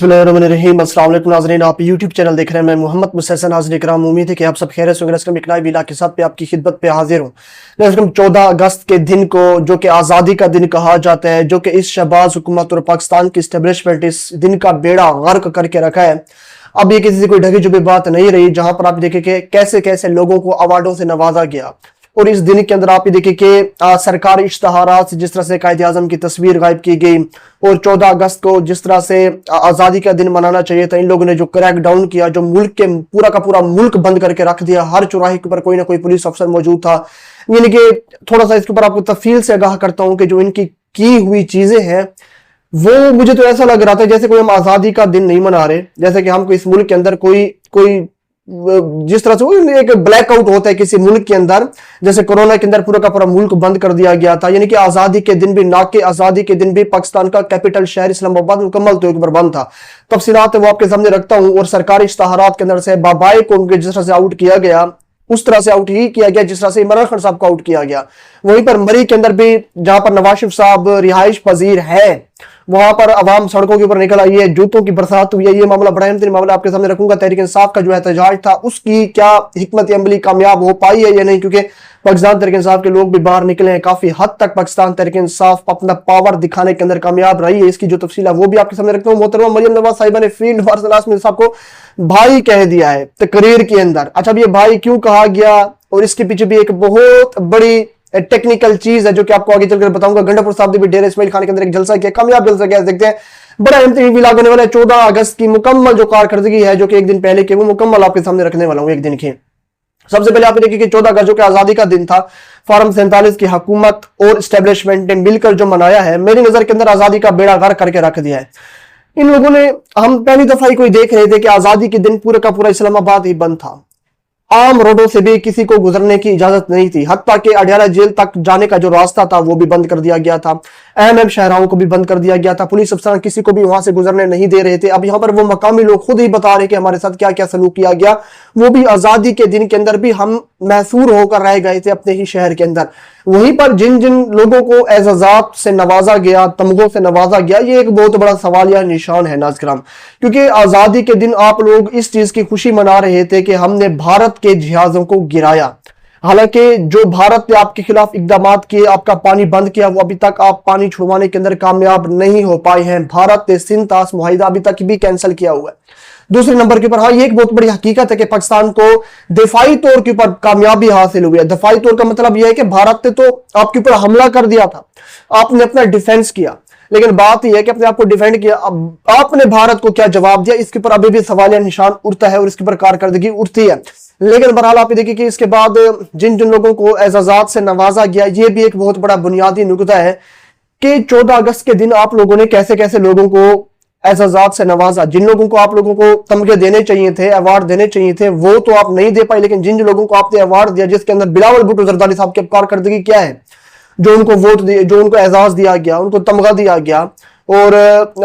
बिस्मिल्लाहिर्रहमानिर्रहीम। अस्सलाम वालेकुम नाज़रीन, आप यूट्यूब चैनल देख रहे हैं। मैं मोहम्मद मुस्तफ़ा नाज़रीन इकराम, उम्मीद है कि आप सब खैरियत से होंगे। एक नए वीडियो के साथ पे आपकी खिदमत पे हाजिर हूँ। 14 अगस्त के दिन को, जो कि आज़ादी का दिन कहा जाता है, जो कि इस शहबाज हुकूमत और पाकिस्तान की इस्टेब्लिशमेंट इस दिन का बेड़ा गर्क करके रखा है। अब ये किसी से कोई ढकी छुपी बात नहीं रही, जहां पर आप देखें कि कैसे कैसे लोगों को अवार्डों से नवाजा गया। और इस दिन के अंदर आप ये देखिए कि सरकारी इश्तहारात से जिस तरह से कायदे आज़म की तस्वीर गायब की गई, और 14 अगस्त को जिस तरह से आज़ादी का दिन मनाना चाहिए था, इन लोगों ने जो क्रैक डाउन किया, जो मुल्क के पूरा का पूरा मुल्क बंद करके रख दिया। हर चौराहे के ऊपर कोई ना कोई पुलिस अफसर मौजूद था। यानी कि थोड़ा सा इसके ऊपर आपको तफसील से आगाह करता हूँ कि जो इनकी की हुई चीजें हैं, वो मुझे तो ऐसा लग रहा था जैसे कोई हम आज़ादी का दिन नहीं मना रहे, जैसे कि हमको इस मुल्क के अंदर कोई जिस तरह से एक ब्लैकआउट होता है किसी मुल्क के अंदर, जैसे कोरोना के अंदर पूरा का पूरा मुल्क बंद कर दिया गया था। यानी कि आज़ादी के दिन भी, ना कि आज़ादी के दिन भी पाकिस्तान का कैपिटल शहर इस्लामाबाद मुकम्मल तौर पर बंद था। तफसीलात वो आपके सामने रखता हूँ। और सरकारी इश्तहारात के अंदर से बाबाए को जिस तरह से आउट किया गया, उस तरह से आउट ही किया गया जिस तरह से इमरान खान साहब को आउट किया गया। वहीं पर मरी के अंदर भी, जहां पर नवाज शरीफ साहब रिहाइश पजीर है, वहां पर अवाम सड़कों के ऊपर निकल आई है, जूतों की बरसात हुई है। ये मामला बड़ा अहम मामला आपके सामने रखूंगा। तहरीक इंसाफ का जो एहतजाज था, उसकी क्या हिकमत अमली कामयाब हो पाई है या नहीं, क्योंकि पाकिस्तान तहरीक इंसाफ के लोग भी बाहर निकले हैं। काफी हद तक पाकिस्तान तहरीक इंसाफ अपना पावर दिखाने के अंदर कामयाब रही है। इसकी जो तफसील है वो भी आपके सामने रखता हूँ। मोहतरमा मरियम नवाज साहिबा ने फील्ड मार्शल साहब को भाई कह दिया है तकरीर के अंदर। अच्छा, अब ये भाई क्यों कहा गया, और इसके पीछे भी एक बहुत बड़ी टेक्निकल चीज है जो कि आपको आगे चलकर बताऊंगा। गंडापुर साहब ने भी डेरा इस्माइल खान के अंदर एक जलसा किया, कामयाब जलसा किया। देखते हैं, बड़ा अहम लागू होने वाला है। 14 अगस्त की मुकम्मल जो कारकर्दगी है, जो कि एक दिन पहले की, वो मुकम्मल आपके सामने रखने वाला हूँ एक दिन की। सबसे पहले आप देखिए कि 14 अगस्त जो कि आजादी का दिन था, फार्म 47 की हुकूमत और एस्टेब्लिशमेंट ने मिलकर जो मनाया है, मेरी नजर के अंदर आजादी का बेड़ा गर्क करके रख दिया है इन लोगों ने। हम पहली दफा ही कोई देख रहे थे कि आजादी के दिन पूरा का पूरा इस्लामाबाद ही बंद था। आम रोडों से भी किसी को गुजरने की इजाजत नहीं थी। हत्ता कि अडयाला जेल तक जाने का जो रास्ता था वो भी बंद कर दिया गया था। अहम शहराओं को भी बंद कर दिया गया था। पुलिस अफसर किसी को भी वहां से गुजरने नहीं दे रहे थे। अब यहाँ पर वो मकामी लोग खुद ही बता रहे कि हमारे साथ क्या क्या सलूक किया गया। वो भी आजादी के दिन के अंदर भी हम महसूर होकर रह गए थे अपने ही शहर के अंदर। वहीं पर जिन जिन लोगों को एजाजात से नवाजा गया, तमगों से नवाजा गया, ये एक बहुत बड़ा सवालिया निशान है नाज़रीन। क्योंकि आजादी के दिन आप लोग इस चीज की खुशी मना रहे थे कि हमने भारत के जहाजों को गिराया। हालांकि जो भारत ने आपके खिलाफ इकदाम किए, आपका पानी बंद किया, वो अभी तक आप पानी छुड़वाने के अंदर कामयाब नहीं हो पाए हैं। भारत ने सिंध तास मुआहिदा अभी तक भी कैंसिल किया हुआ है। दूसरे नंबर के ऊपर, हाँ, ये एक बहुत बड़ी हकीकत है कि पाकिस्तान को दिफाई तौर के ऊपर कामयाबी हासिल हुई है। दिफाई तौर का मतलब यह है कि भारत ने तो आपके ऊपर हमला कर दिया था, आपने अपना डिफेंस किया, लेकिन बात यह है कि अपने आप को डिफेंड किया, अब आपने भारत को क्या जवाब दिया, इसके ऊपर अभी भी सवालिया निशान उठता है और इसके ऊपर कारकर्दगी उठती है। लेकिन बहरहाल आप देखिए कि इसके बाद जिन जिन लोगों को एजाजात से नवाजा गया, यह भी एक बहुत बड़ा बुनियादी नुकता है कि 14 अगस्त के दिन आप लोगों ने कैसे कैसे लोगों को एजाजात से नवाजा। जिन लोगों को आप लोगों को तमगे देने चाहिए थे, अवार्ड देने चाहिए थे, वो तो आप नहीं दे पाए। लेकिन जिन जिन लोगों को आपने अवार्ड दिया, जिसके अंदर बिलावल भुट्टो जरदारी साहब की कारकर्दगी क्या है, जो उनको वोट दिए, जो उनको एजाज दिया गया, उनको तमगा दिया गया। और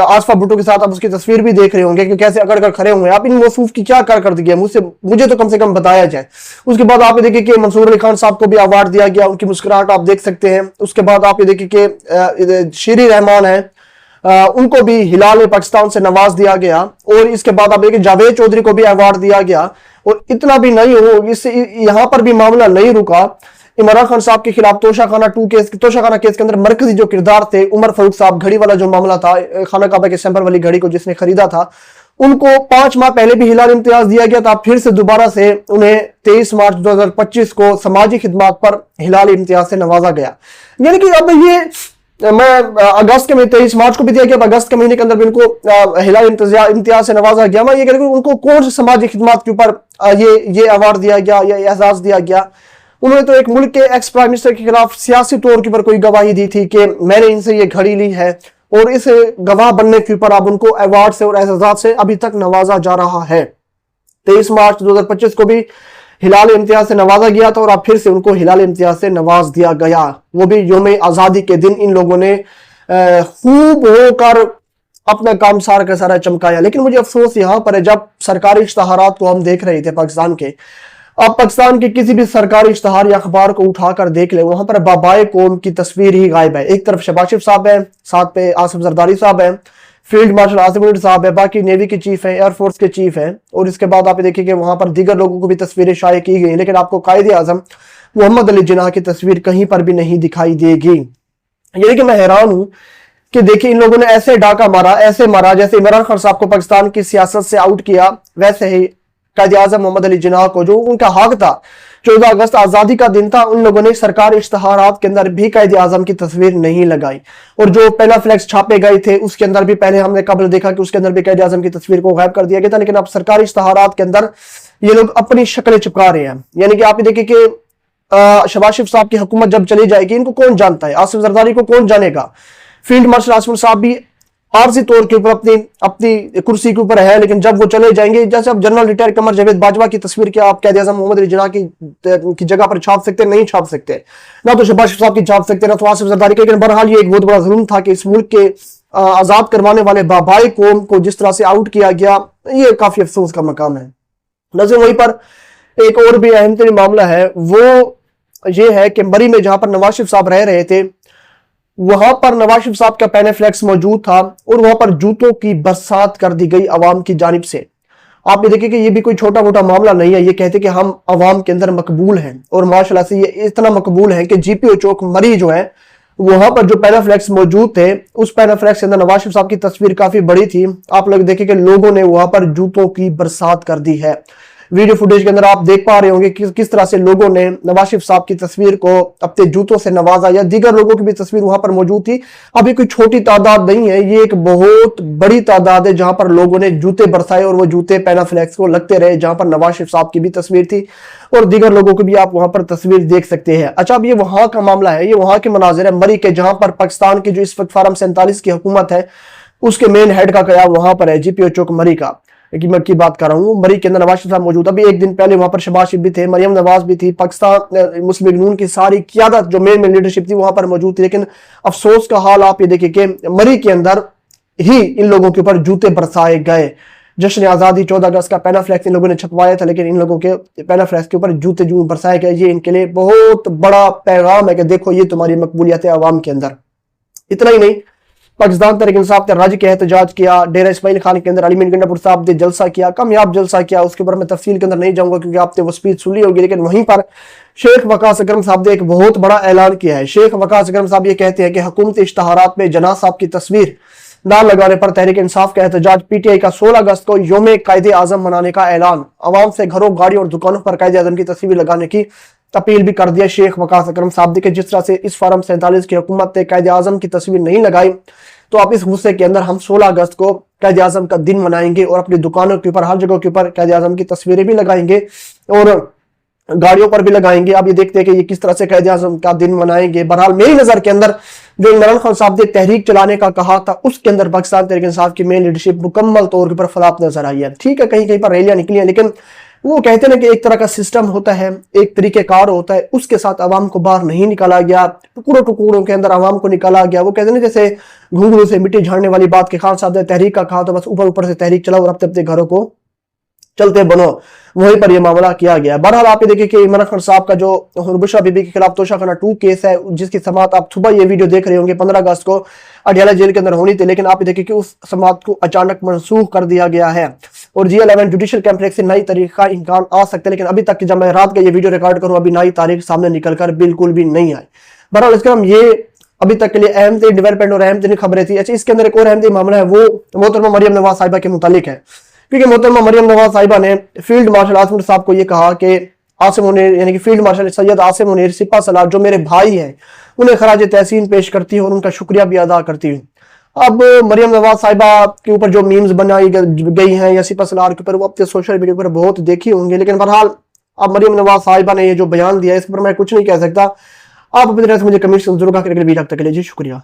आसफा भुट्टो के साथ आप उसकी तस्वीर भी देख रहे होंगे कि कैसे अकड़ कर खड़े हुए हैं। आप इन मौसूफ की क्या कारकर्दगी है, मुझे तो कम से कम बताया जाए। उसके बाद आप ये देखिए कि मंसूर अली खान साहब को भी अवार्ड दिया गया, उनकी मुस्कुराहट आप देख सकते हैं। उसके बाद आप ये देखिए कि शीरी रहमान है, उनको भी हिलाल पाकिस्तान से नवाज दिया गया। और इसके बाद आप देखिए जावेद चौधरी को भी अवार्ड दिया गया। और इतना भी नहीं हो, इससे यहां पर भी मामला नहीं रुका। इमरान खान साहब के खिलाफ तोशाखाना केस के अंदर मरकजी जो किरदार थे, उमर फारूक साहब, घड़ी वाला जो मामला था, खाना काबा के सैंपल वाली घड़ी को जिसने खरीदा था, उनको 5 माह पहले भी हिलाल इम्तियाज दिया गया था। फिर से दोबारा से उन्हें 23 मार्च 2025 को समाजी खिदमात पर हिलाल इम्तियाज से नवाजा गया। यानी कि अब ये मैं अगस्त के महीने 23 मार्च को भी दिया गया, अगस्त के महीने के अंदर भी उनको हिलाल इम्तियाज से नवाजा गया। मैं ये कह रहा हूं उनको कौन सी समाजी खिदमात के ऊपर ये अवार्ड दिया गया या एजाज दिया गया। उन्होंने तो एक मुल्क के एक्स प्राइम मिनिस्टर के खिलाफ सियासी तौर के ऊपर कोई गवाही दी थी कि मैंने इनसे ये घड़ी ली है, और इस गवाह बनने के ऊपर अब उनको अवार्ड से और एजाजात से अभी तक नवाजा जा रहा है। 23 मार्च 2025 को भी हिलाल इम्तियाज से नवाजा गया था, और अब फिर से उनको हिलाल इम्तियाज से नवाज दिया गया, वो भी यौम आजादी के दिन। इन लोगों ने खूब होकर अपना काम सारा का सारा चमकाया। लेकिन मुझे अफसोस यहां पर है, जब सरकारी इश्तहारात को हम देख रहे थे पाकिस्तान के, आप पाकिस्तान के किसी भी सरकारी इश्तहार या अखबार को उठाकर देख ले, वहां पर बाबाए कौम की तस्वीर ही गायब है। एक तरफ शहबाज शरीफ साहब है, साथ पे आसिफ जरदारी साहब है, फील्ड मार्शल आसिम मुनीर साहब है, बाकी नेवी के चीफ है, एयरफोर्स के चीफ है, और इसके बाद आप देखिए कि वहां पर दीगर लोगों को भी तस्वीरें शाये की गई, लेकिन आपको कायदे आजम मोहम्मद अली जिन्नाह की तस्वीर कहीं पर भी नहीं दिखाई देगी। यानी कि मैं हैरान हूं कि देखिए इन लोगों ने ऐसे डाका मारा, ऐसे मारा जैसे इमरान खान साहब को पाकिस्तान की सियासत से आउट किया, वैसे ही कायदे आजम मोहम्मद अली जिन्नाह को, जो उनका हक था, 14 अगस्त आजादी का दिन था, उन लोगों ने सरकारी इश्तहारात के अंदर भी कायदे आजम की तस्वीर नहीं लगाई। और जो पहला फ्लैक्स छापे गए थे उसके अंदर भी पहले हमने कबल देखा कि उसके अंदर भी कायदे आजम की तस्वीर को गायब कर दिया गया था, लेकिन अब सरकारी इश्तहारात के अंदर ये लोग अपनी शक्लें चिपका रहे हैं। यानी कि आप देखिए कि शहबाज शरीफ साहब की हुकूमत जब चली जाएगी, इनको कौन जानता है, आसिफ जरदारी को कौन जानेगा। फील्ड मार्शल आसिम साहब भी आरजी तौर के ऊपर अपनी कुर्सी के ऊपर है, लेकिन जब वो चले जाएंगे, जैसे अब जनरल रिटायर कमर जावेद बाजवा की तस्वीर क्या आप कायदे आज़म मोहम्मद अली जिन्नाह की जगह पर छाप सकते, नहीं छाप सकते, ना तो शहबाज शरीफ साहब की छाप सकते, ना तो आसिफ जरदारी की। लेकिन बहरहाल ये एक बहुत बड़ा जुल्म था कि इस मुल्क के आजाद करवाने वाले बाबाई कौम को जिस तरह से आउट किया गया, ये काफी अफसोस का मकाम है। नजर वहीं पर एक और भी अहम तरीन मामला है, वो ये है कि मरी में जहां पर नवाज शरीफ साहब रह रहे थे, वहां पर नवाज शरीफ साहब का पैनाफ्लेक्स मौजूद था और वहां पर जूतों की बरसात कर दी गई अवाम की जानिब से। आप ये देखिए कि ये भी कोई छोटा मोटा मामला नहीं है, ये कहते कि हम अवाम के अंदर मकबूल हैं, और माशाल्लाह से ये इतना मकबूल है कि जीपीओ चौक मरी जो है, वहां पर जो पैनाफ्लेक्स मौजूद थे, उस पैनाफ्लेक्स के अंदर नवाज शरीफ साहब की तस्वीर काफी बड़ी थी। आप लोग देखें कि लोगों ने वहां पर जूतों की बरसात कर दी है। वीडियो फुटेज के अंदर आप देख पा रहे होंगे कि किस तरह से लोगों ने नवाज शरीफ साहब की तस्वीर को अपने जूतों से नवाजा, या दीगर लोगों की भी तस्वीर वहां पर मौजूद थी। अब ये कोई छोटी तादाद नहीं है, ये एक बहुत बड़ी तादाद है जहां पर लोगों ने जूते बरसाए, और वो जूते पैनाफ्लेक्स को लगते रहे, जहां पर नवाज शरीफ साहब की भी तस्वीर थी और दीगर लोगों की भी आप वहां पर तस्वीर देख सकते हैं। अच्छा, अब ये वहां का मामला है, ये वहां के मनाजिर है मरी के, जहां पर पाकिस्तान की जो इस वक्त फार्म 47 की हुकूमत है, उसके मेन हेड का कयाम वहां पर है, जीपीओ चौक मरी का की बात कर रहा हूँ। मरी के अंदर नवाज शरीफ साहब मौजूद, अभी एक दिन पहले वहां पर शहबाज शरीफ भी थे, मरियम नवाज भी थी, पाकिस्तान मुस्लिम लीग नून की सारी क़यादत जो मेन लीडरशिप थी वहां पर मौजूद थी। लेकिन अफसोस का हाल आप ये देखिए कि मरी के अंदर ही इन लोगों के ऊपर जूते बरसाए गए। जश्न आज़ादी 14 अगस्त का पैनाफ्लेक्स इन लोगों ने छपवाया था, लेकिन इन लोगों के पैनाफ्लेक्स के ऊपर जूते बरसाए गए। ये इनके लिए बहुत बड़ा पैगाम है कि देखो ये तुम्हारी मकबूलियत है आवाम के अंदर। इतना ही नहीं, पाकिस्तान तहरीक इंसाफ ने राज्य के एहतजाज किया, डेरा इस्माइल खान के अंदर अलीमीन गंडापुर साहब ने जलसा किया, कामयाब जलसा किया, उसके ऊपर मैं तफसील के अंदर नहीं जाऊंगा क्योंकि आपने वो स्पीच सुनी होगी। लेकिन वहीं पर शेख वकास अकरम साहब ने एक बहुत बड़ा ऐलान किया है। शेख वकास अकरम साहब ये कहते हैं कि हुकूमती इश्तहारात में जना साहब की तस्वीर ना लगाने पर तहरीक इंसाफ का एहतजाज, पीटीआई का 16 अगस्त को योम कायदे आजम मनाने का ऐलान, अवाम से घरों गाड़ियों और दुकानों पर कायदे आजम की तस्वीर लगाने की अपील भी कर दिया शेख वकास अकरम साहब ने कि जिस तरह से इस फार्म 47 की हुकूमत ने कायदे आजम की तस्वीर नहीं लगाई, तो आप इस गुस्से के अंदर हम 16 अगस्त को कायदे आजम का दिन मनाएंगे और अपनी दुकानों के ऊपर, हर जगह के ऊपर कायदे आजम की तस्वीरें भी लगाएंगे और गाड़ियों पर भी लगाएंगे। आप ये देखते हैं कि ये किस तरह से कायदे आजम का दिन मनाएंगे। बहरहाल मेरी नजर के अंदर जो इमरान खान साहब ने तहरीक चलाने का कहा था, उसके अंदर पाकिस्तान तहरीक इंसाफ की मेन लीडरशिप मुकम्मल तौर पर फलाप नजर आई है। ठीक है, कहीं कहीं पर रैलियां निकली हैं, लेकिन वो कहते हैं ना कि एक तरह का सिस्टम होता है, एक तरीकेकार होता है, उसके साथ आवाम को बाहर नहीं निकाला गया, टुकड़ों टुकड़ों के अंदर आवाम को निकाला गया। वो कहते हैं ना जैसे घुंघरू से मिट्टी झाड़ने वाली बात के खान साहब ने तहरीक का कहा तो बस ऊपर ऊपर से तहरीक चला और अपने अपने घरों को चलते बनो, वहीं पर यह मामला किया गया। बहरहाल आप ये देखिए कि इमरान खान साहब का जो बुशरा बीबी के खिलाफ तोशाखाना 2 केस है, जिसकी समाअत आप सुबह ये वीडियो देख रहे होंगे 15 अगस्त को अडयाला जेल के अंदर होनी थी, लेकिन आप ये देखिए कि उस समाअत को अचानक मनसूख कर दिया गया है और G11 जुडिशल कॉम्प्लेक्स से नई तारीख का इम्कान आ सकता है। लेकिन अभी तक जब मैं रात का ये वीडियो रिकॉर्ड करूं, अभी नई तारीख सामने निकल कर बिल्कुल भी नहीं आई। बहरहाल इसका हम ये अभी तक के लिए अहम तरीन डेवलपमेंट और अहम तरीन खबरें थी। अच्छा, इसके अंदर एक और अहम तरीन मामला है, वो मोहतरमा मरियम नवाज साहिबा के मुतालिक है, क्योंकि मोहतरमा मरियम नवाज साहिबा ने फील्ड मार्शल आसिम मुनीर साहब को ये कहा कि आसिम मुनीर यानी कि फील्ड मार्शल सैयद आसिम मुनीर सिपा सलार जो मेरे भाई हैं, उन्हें खराज तहसीन पेश करती हूँ और उनका शुक्रिया भी अदा करती हूँ। अब मरियम नवाज साहिबा के ऊपर जो मीम्स बनाई गई हैं या सिपा सलार के ऊपर, वो अपने सोशल मीडिया पर बहुत देखी होंगे, लेकिन बहरहाल अब मरियम नवाज साहिबा ने ये जो बयान दिया, इस पर मैं कुछ नहीं कह सकता। आप अपनी तरह से मुझे कमेंट जरूर करके वीडियो तक के लिए जी शुक्रिया।